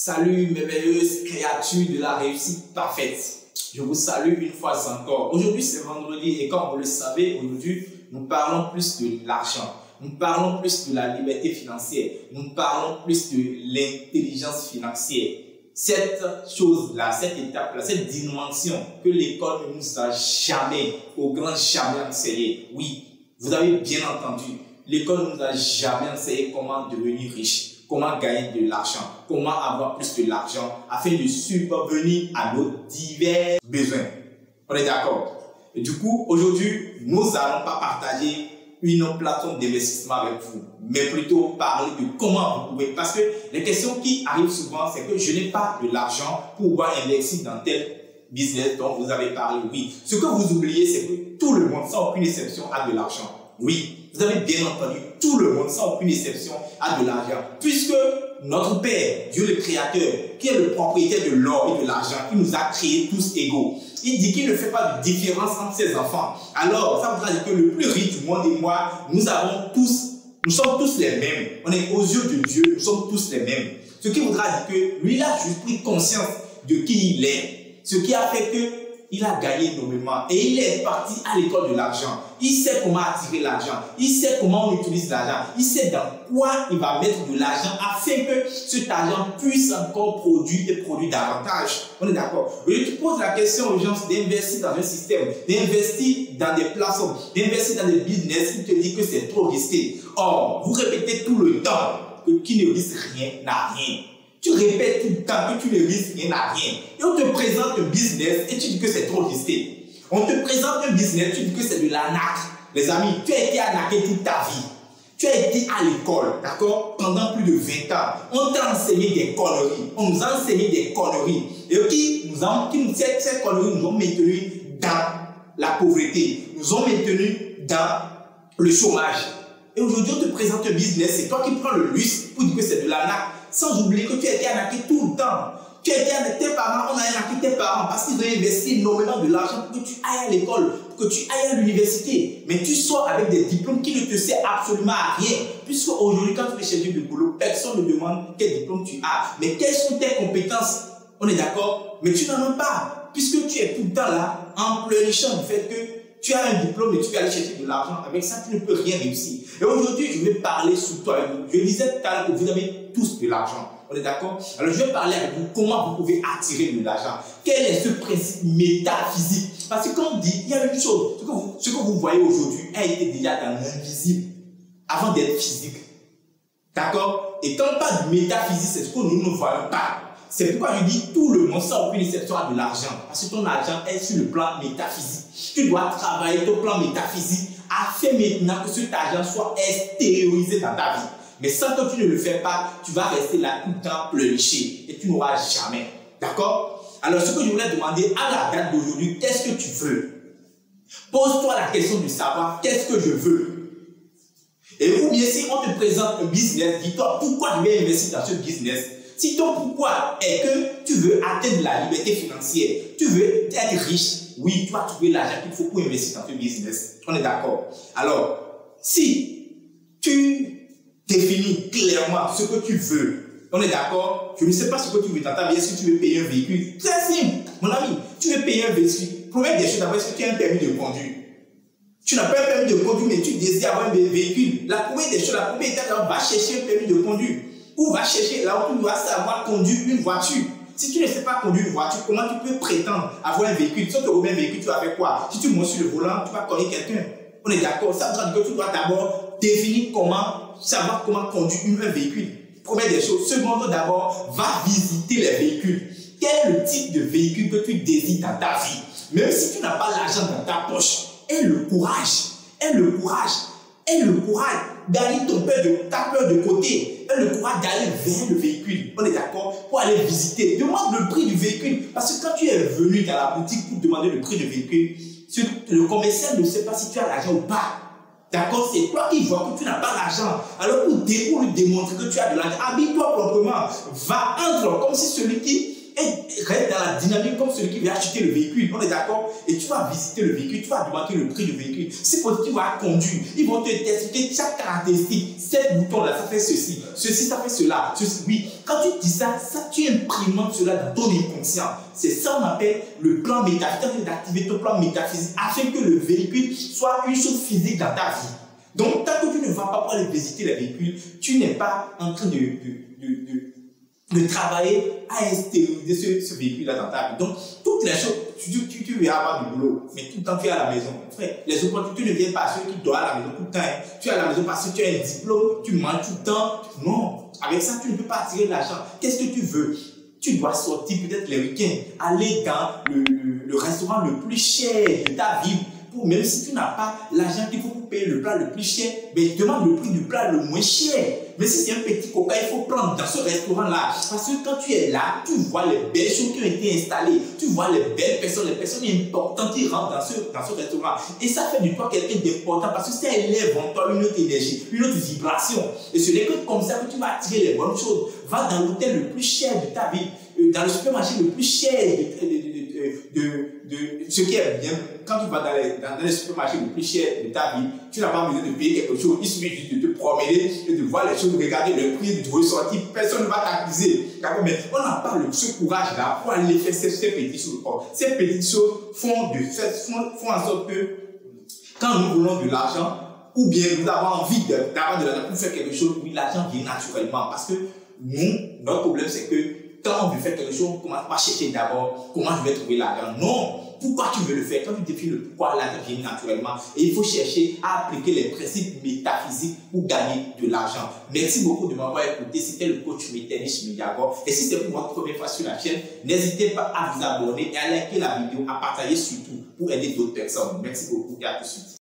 Salut mes merveilleuses créatures de la réussite parfaite. Je vous salue une fois encore. Aujourd'hui c'est vendredi et comme vous le savez, aujourd'hui nous parlons plus de l'argent. Nous parlons plus de la liberté financière. Nous parlons plus de l'intelligence financière. Cette chose-là, cette étape-là, cette dimension que l'école ne nous a jamais, au grand jamais enseigné. Oui, vous avez bien entendu. L'école ne nous a jamais enseigné comment devenir riche, comment gagner de l'argent, comment avoir plus de l'argent afin de subvenir à nos divers besoins. On est d'accord? Et du coup, aujourd'hui, nous n'allons pas partager une plateforme d'investissement avec vous, mais plutôt parler de comment vous pouvez. Parce que les questions qui arrivent souvent, c'est que je n'ai pas de l'argent pour pouvoir investir dans tel business dont vous avez parlé. Oui, ce que vous oubliez, c'est que tout le monde, sans aucune exception, a de l'argent. Oui, vous avez bien entendu, tout le monde, sans aucune exception, a de l'argent. Puisque notre Père, Dieu le Créateur, qui est le propriétaire de l'or et de l'argent, il nous a créés tous égaux. Il dit qu'il ne fait pas de différence entre ses enfants. Alors, ça voudra dire que le plus riche du monde et moi, nous sommes tous les mêmes. On est aux yeux de Dieu, nous sommes tous les mêmes. Ce qui voudra dire que lui, il a juste pris conscience de qui il est. Ce qui a fait que il a gagné énormément et il est parti à l'école de l'argent. Il sait comment attirer l'argent. Il sait comment on utilise l'argent. Il sait dans quoi il va mettre de l'argent afin que cet argent puisse encore produire et produire davantage. On est d'accord? Je te pose la question aux gens d'investir dans un système, d'investir dans des plateformes, d'investir dans des business qui te dit que c'est trop risqué. Or, vous répétez tout le temps que qui ne risque rien n'a rien. Tu répètes tout le temps que tu ne risques rien à rien. Et on te présente un business et tu dis que c'est trop risqué. On te présente un business, tu dis que c'est de l'arnaque. Les amis, tu as été arnaqué toute ta vie. Tu as été à l'école, d'accord, pendant plus de 20 ans. On t'a enseigné des conneries. On nous a enseigné des conneries. Et ces conneries nous ont maintenus dans la pauvreté. Nous ont maintenus dans le chômage. Et aujourd'hui, on te présente un business. C'est toi qui prends le luxe pour dire que c'est de l'arnaque. Sans oublier que tu as été arnaqué tout le temps. Tu as été avec tes parents, on a arnaqué tes parents parce qu'ils ont investi énormément de l'argent pour que tu ailles à l'école, pour que tu ailles à l'université. Mais tu sors avec des diplômes qui ne te servent absolument à rien. Puisque aujourd'hui, quand tu fais chercher du boulot, personne ne demande quel diplôme tu as. Mais quelles sont tes compétences? On est d'accord? Mais tu n'en as pas. Puisque tu es tout le temps là, en pleurnichant du fait que tu as un diplôme et tu vas aller chercher de l'argent. Avec ça, tu ne peux rien réussir. Et aujourd'hui, je vais parler surtout avec vous. Je disais tout à l'heure que vous avez tous de l'argent. On est d'accord? Alors, je vais parler avec vous comment vous pouvez attirer de l'argent. Quel est ce principe métaphysique? Parce que comme dit, il y a une chose. Ce que vous voyez aujourd'hui a été déjà dans l'invisible avant d'être physique. D'accord? Et quand on parle de métaphysique, c'est ce que nous ne voyons pas. C'est pourquoi je dis tout le monde sans aucune exception a de l'argent. Parce que ton argent est sur le plan métaphysique. Tu dois travailler ton plan métaphysique afin maintenant que cet argent soit extériorisé dans ta vie. Mais sans que tu ne le fais pas, tu vas rester là tout le temps pleurnicher et tu n'auras jamais. D'accord? Alors ce que je voulais demander à la date d'aujourd'hui, qu'est-ce que tu veux? Pose-toi la question de savoir qu'est-ce que je veux. Et ou bien si on te présente un business, dis-toi pourquoi je vais investir dans ce business. Si ton pourquoi est que tu veux atteindre la liberté financière, tu veux être riche, oui, tu vas trouver l'argent qu'il faut pour investir dans ce business. On est d'accord? Alors, si tu définis clairement ce que tu veux, on est d'accord? Je ne sais pas ce que tu veux dans ta vie. Est-ce que tu veux payer un véhicule? Très simple, mon ami. Tu veux payer un véhicule. Première des choses, d'abord, est-ce que tu as un permis de conduire? Tu n'as pas un permis de conduire, mais tu désires avoir un véhicule. La première des choses, la première étape, va chercher un permis de conduire. Ou va chercher là où tu dois savoir conduire une voiture. Si tu ne sais pas conduire une voiture, comment tu peux prétendre avoir un véhicule? Si tu as un véhicule, tu vas faire quoi? Si tu montes sur le volant, tu vas cogner quelqu'un. On est d'accord? Ça veut dire que tu dois d'abord définir savoir comment conduire un véhicule. Première des choses. Seconde, d'abord, va visiter les véhicules. Quel est le type de véhicule que tu désires dans ta vie? Même si tu n'as pas l'argent dans ta poche, aie le courage d'aller ta peur de côté, aie le courage d'aller vers le véhicule. On est d'accord? Pour aller visiter. Demande le prix du véhicule. Parce que quand tu es venu dans la boutique pour demander le prix du véhicule, le commercial ne sait pas si tu as l'argent ou pas. D'accord? C'est toi qui vois que tu n'as pas l'argent. Alors pour lui démontrer que tu as de l'argent, habille-toi proprement. Va, entre comme si celui qui et reste dans la dynamique comme celui qui vient acheter le véhicule. On est d'accord? Et tu vas visiter le véhicule, tu vas demander le prix du véhicule. Si tu vas conduire, ils vont te tester chaque caractéristique. Cette bouton-là, ça fait ceci, ça fait cela. Ceci. Oui, quand tu dis ça, tu imprimes cela dans ton inconscient. C'est ça qu'on appelle le plan métaphysique, d'activer ton plan métaphysique afin que le véhicule soit une chose physique dans ta vie. Donc, tant que tu ne vas pas aller visiter les véhicules, tu n'es pas en train de travailler à extérioriser ce véhicule-là dans ta vie. Donc, toutes les choses, tu veux avoir du boulot, mais tout le temps tu es à la maison. Frère, les opportunités ne viennent pas à ceux qui doivent à la maison tout le temps. Hein. Tu es à la maison parce que tu as un diplôme, tu manges tout le temps. Non, avec ça, tu ne peux pas attirer de l'argent. Qu'est-ce que tu veux? Tu dois sortir peut-être les week-ends, aller dans le restaurant le plus cher de ta ville. Même si tu n'as pas l'argent qu'il faut pour payer le plat le plus cher, mais demande le prix du plat le moins cher. Mais si c'est un petit coca, il faut prendre dans ce restaurant-là. Parce que quand tu es là, tu vois les belles choses qui ont été installées. Tu vois les belles personnes, les personnes importantes qui rentrent dans ce restaurant. Et ça fait de toi quelqu'un d'important parce que ça élève en toi une autre énergie, une autre vibration. Et ce n'est que comme ça que tu vas attirer les bonnes choses. Va dans l'hôtel le plus cher de ta vie, dans le supermarché le plus cher de ce qui est bien. Quand tu vas dans les supermarchés le plus cher de ta vie, tu n'as pas besoin de payer quelque chose. Il suffit juste de te promener et de voir les choses, de regarder le prix, de ressortir. Personne ne va t'accuser. Mais on n'a pas ce courage-là pour aller faire ces petites choses. Ces petites choses font en sorte que quand nous voulons de l'argent, ou bien nous avons envie d'avoir de l'argent pour faire quelque chose, oui, l'argent vient naturellement. Parce que notre problème, c'est que quand on veut faire quelque chose, on commence par chercher d'abord comment je vais trouver l'argent. Non, pourquoi tu veux le faire? Quand tu définis le pourquoi, l'argent vient naturellement. Et il faut chercher à appliquer les principes métaphysiques pour gagner de l'argent. Merci beaucoup de m'avoir écouté. C'était le coach Metternich Mediagor. Et si c'est pour votre première fois sur la chaîne, n'hésitez pas à vous abonner et à liker la vidéo, à partager surtout pour aider d'autres personnes. Merci beaucoup et à tout de suite.